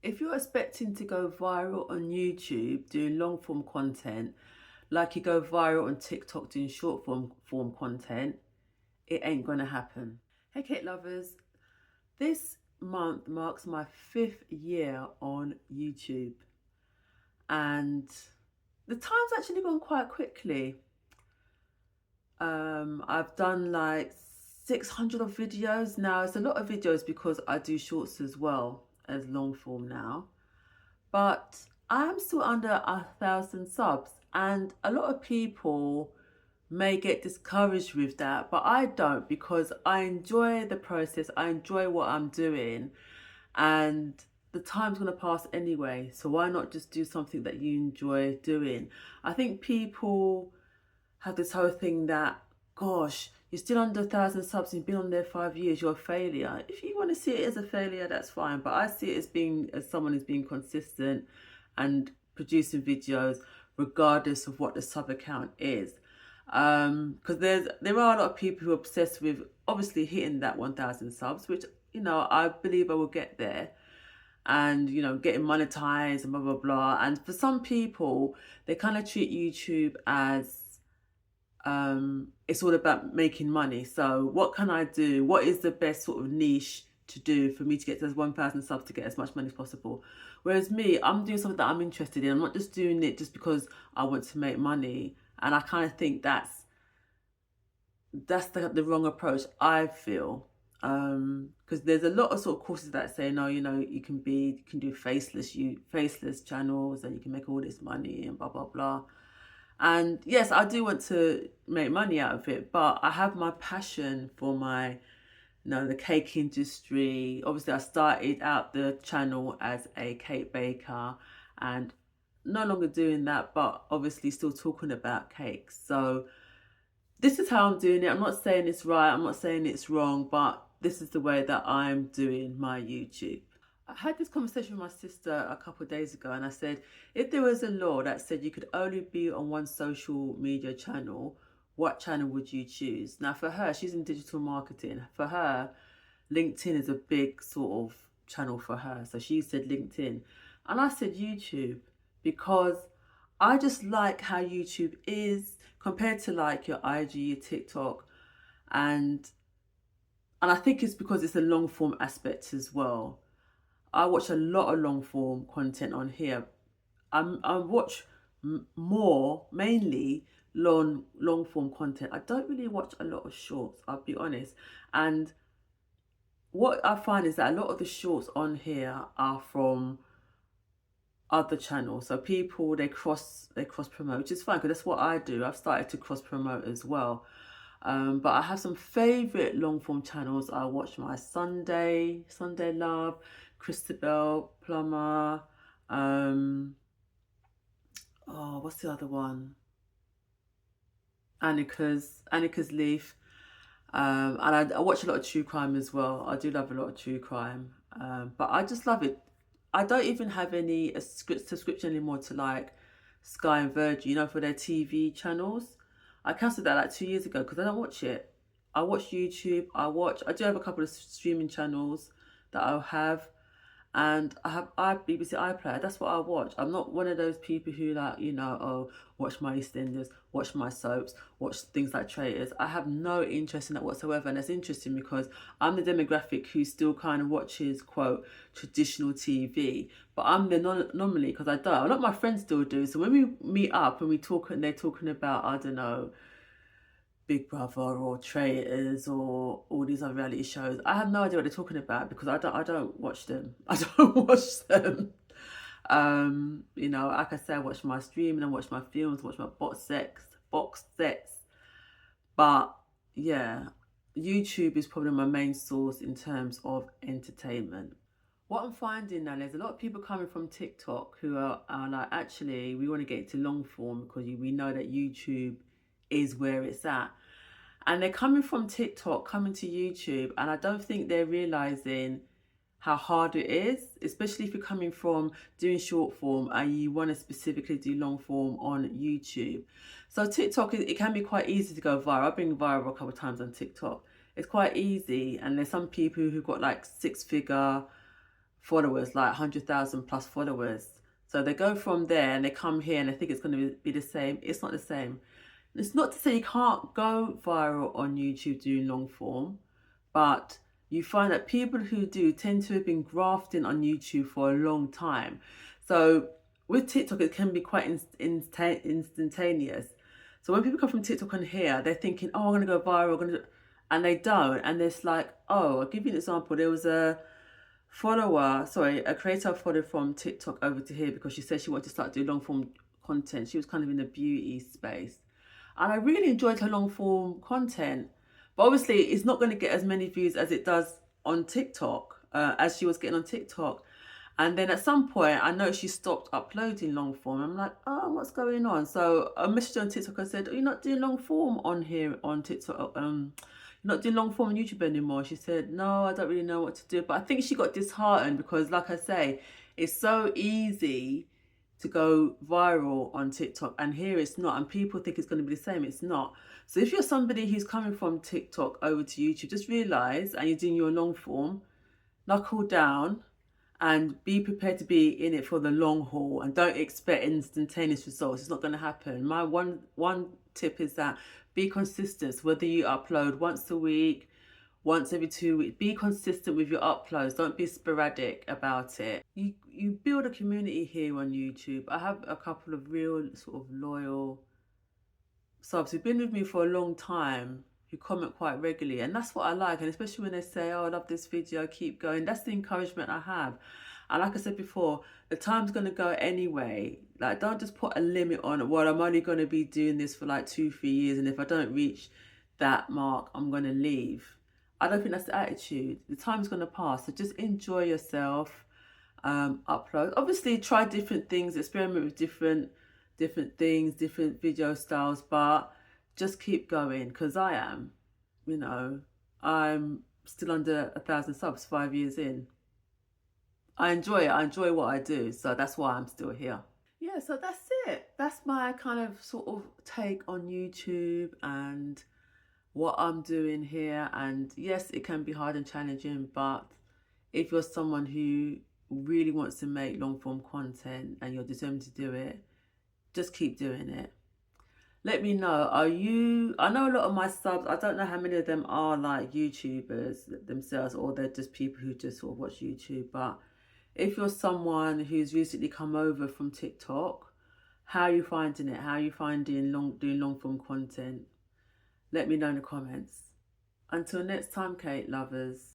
If you're expecting to go viral on YouTube doing long form content, like you go viral on TikTok doing short form content, it ain't gonna happen. Hey cake lovers, this month marks my 5th year on YouTube, and the time's actually gone quite quickly. I've done like 600 of videos now. It's a lot of videos because I do shorts as well as long form now. But I'm still under 1,000 subs, and a lot of people may get discouraged with that, but I don't, because I enjoy the process. I enjoy what I'm doing, and the time's going to pass anyway. So why not just do something that you enjoy doing? I think people have this whole thing that, gosh, you're still under 1,000 subs and you've been on there 5 years, you're a failure. If you want to see it as a failure, that's fine. But I see it as someone who's being consistent and producing videos regardless of what the sub account is. Because there are a lot of people who are obsessed with obviously hitting that 1,000 subs, which, I believe I will get there, and getting monetized and blah blah blah. And for some people, they kind of treat YouTube as it's all about making money. So what can I do? What is the best sort of niche to do for me to get to those 1,000 subs to get as much money as possible? Whereas me, I'm doing something that I'm interested in. I'm not just doing it just because I want to make money. And I kind of think that's the wrong approach, I feel. Because there's a lot of sort of courses that say, no, you can do faceless channels, and you can make all this money and blah blah blah. And yes, I do want to make money out of it, but I have my passion for the cake industry. Obviously, I started out the channel as a cake baker, and no longer doing that, but obviously still talking about cakes. So this is how I'm doing it. I'm not saying it's right, I'm not saying it's wrong, but this is the way that I'm doing my YouTube. I had this conversation with my sister a couple of days ago, and I said, if there was a law that said you could only be on one social media channel, what channel would you choose? Now, for her, she's in digital marketing. For her, LinkedIn is a big sort of channel for her. So she said LinkedIn. And I said YouTube, because I just like how YouTube is compared to like your IG, your TikTok, and I think it's because it's a long form aspect as well. I watch a lot of long form content on here. I watch mainly long form content. I don't really watch a lot of shorts, I'll be honest. And what I find is that a lot of the shorts on here are from other channels. So people, they cross promote, which is fine, because that's what I do. I've started to cross promote as well. But I have some favorite long form channels. I watch my Sunday Love, Christabel Plummer. What's the other one? Annika's Leaf. And I watch a lot of true crime as well. I do love a lot of true crime. But I just love it. I don't even have any subscription anymore to like Sky and Virgin, for their TV channels. I cancelled that like 2 years ago because I don't watch it. I watch YouTube. I do have a couple of streaming channels that I have, and I have BBC iPlayer. That's what I watch. I'm not one of those people who watch my EastEnders, watch my soaps, watch things like Traitors. I have no interest in that whatsoever, and that's interesting because I'm the demographic who still kind of watches, quote, traditional TV. But I'm the anomaly because I don't. A lot of my friends still do. So when we meet up and we talk, and they're talking about, I don't know, Big Brother or Traitors or all these other reality shows, I have no idea what they're talking about because I don't watch them. I don't watch them. Like I say, I watch my streaming, I watch my films, watch my box sets. But yeah, YouTube is probably my main source in terms of entertainment. What I'm finding now, there's a lot of people coming from TikTok who are like, actually, we want to get into long form because we know that YouTube is where it's at. And they're coming from TikTok, coming to YouTube, and I don't think they're realizing how hard it is, especially if you're coming from doing short form and you want to specifically do long form on YouTube. So TikTok, it can be quite easy to go viral. I've been viral a couple of times on TikTok. It's quite easy, and there's some people who've got like 6-figure followers, like 100,000 plus followers. So they go from there and they come here and they think it's going to be the same. It's not the same. It's not to say you can't go viral on YouTube doing long form, but you find that people who do tend to have been grafting on YouTube for a long time. So with TikTok, it can be quite instantaneous. So when people come from TikTok on here, they're thinking, oh, I'm going to go viral, and they don't. And it's like, oh, I'll give you an example. There was a creator I followed from TikTok over to here because she said she wanted to start doing long form content. She was kind of in the beauty space. And I really enjoyed her long form content. But obviously, it's not going to get as many views as it does on TikTok, as she was getting on TikTok. And then at some point, I know she stopped uploading long form. I'm like, oh, what's going on? So I messaged her on TikTok. I said, oh, you're not doing long form on here on TikTok. You're not doing long form on YouTube anymore. She said, no, I don't really know what to do. But I think she got disheartened because, like I say, it's so easy to go viral on TikTok, and here it's not, and people think it's going to be the same. It's not. So if you're somebody who's coming from TikTok over to YouTube, just realize, and you're doing your long form, knuckle down and be prepared to be in it for the long haul, and don't expect instantaneous results. It's not going to happen. My one tip is that be consistent. So whether you upload once a week, once every 2 weeks, be consistent with your uploads. Don't be sporadic about it. You build a community here on YouTube. I have a couple of real sort of loyal subs who've been with me for a long time, who comment quite regularly, and that's what I like. And especially when they say, oh, I love this video, keep going, that's the encouragement I have. And like I said before, the time's going to go anyway. Like, don't just put a limit on, well, I'm only going to be doing this for like 2-3 years, and if I don't reach that mark, I'm going to leave. I don't think that's the attitude. The time's going to pass, so just enjoy yourself. Upload, obviously try different things, experiment with different things, different video styles, but just keep going, because I'm still under 1,000 subs 5 years in. I enjoy it. I enjoy what I do, so that's why I'm still here. Yeah, so that's it. That's my kind of sort of take on YouTube and what I'm doing here. And yes, it can be hard and challenging, but if you're someone who really wants to make long form content and you're determined to do it, just keep doing it. Let me know, I know a lot of my subs, I don't know how many of them are like YouTubers themselves, or they're just people who just sort of watch YouTube. But if you're someone who's recently come over from TikTok, how are you finding it? How are you finding doing long form content? Let me know in the comments. Until next time, Kate lovers.